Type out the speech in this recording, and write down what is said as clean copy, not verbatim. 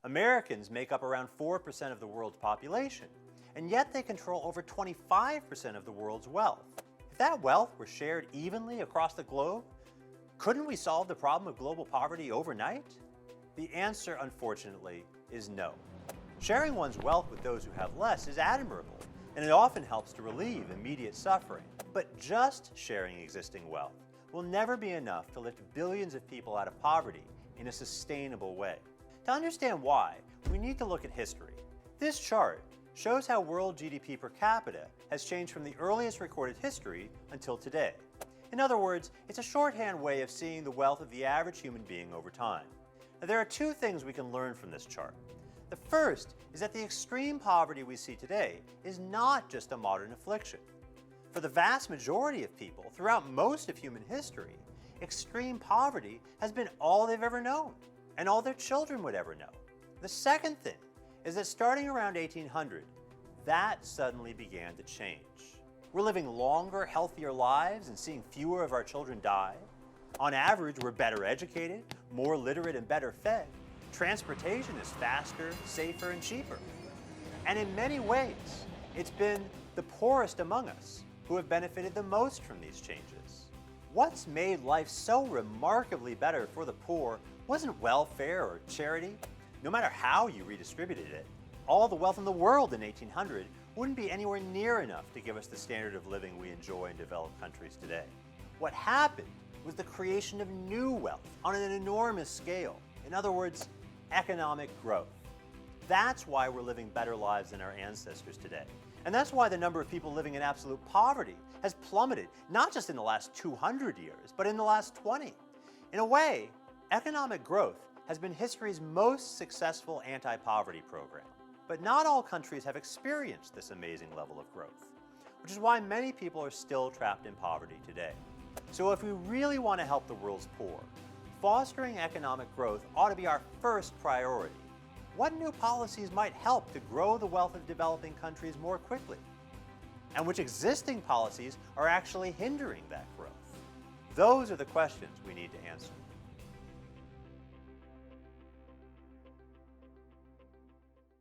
Americans make up around 4% of the world's population, and yet they control over 25% of the world's wealth. If that wealth were shared evenly across the globe, couldn't we solve the problem of global poverty overnight? The answer, unfortunately, is no. Sharing one's wealth with those who have less is admirable, and it often helps to relieve immediate suffering. But just sharing existing wealth will never be enough to lift billions of people out of poverty in a sustainable way. To understand why, we need to look at history. This chart shows how world GDP per capita has changed from the earliest recorded history until today. In other words, it's a shorthand way of seeing the wealth of the average human being over time. Now, there are two things we can learn from this chart. The first is that the extreme poverty we see today is not just a modern affliction. For the vast majority of people throughout most of human history, extreme poverty has been all they've ever known, and all their children would ever know. The second thing is that starting around 1800, that suddenly began to change. We're living longer, healthier lives and seeing fewer of our children die. On average, we're better educated, more literate, and better fed. Transportation is faster, safer, and cheaper. And in many ways, it's been the poorest among us who have benefited the most from these changes. What's made life so remarkably better for the poor wasn't welfare or charity. No matter how you redistributed it, all the wealth in the world in 1800 wouldn't be anywhere near enough to give us the standard of living we enjoy in developed countries today. What happened was the creation of new wealth on an enormous scale. In other words, economic growth. That's why we're living better lives than our ancestors today. And that's why the number of people living in absolute poverty has plummeted, not just in the last 200 years, but in the last 20. In a way, economic growth has been history's most successful anti-poverty program. But not all countries have experienced this amazing level of growth, which is why many people are still trapped in poverty today. So if we really want to help the world's poor, fostering economic growth ought to be our first priority. What new policies might help to grow the wealth of developing countries more quickly? And which existing policies are actually hindering that growth? Those are the questions we need to answer.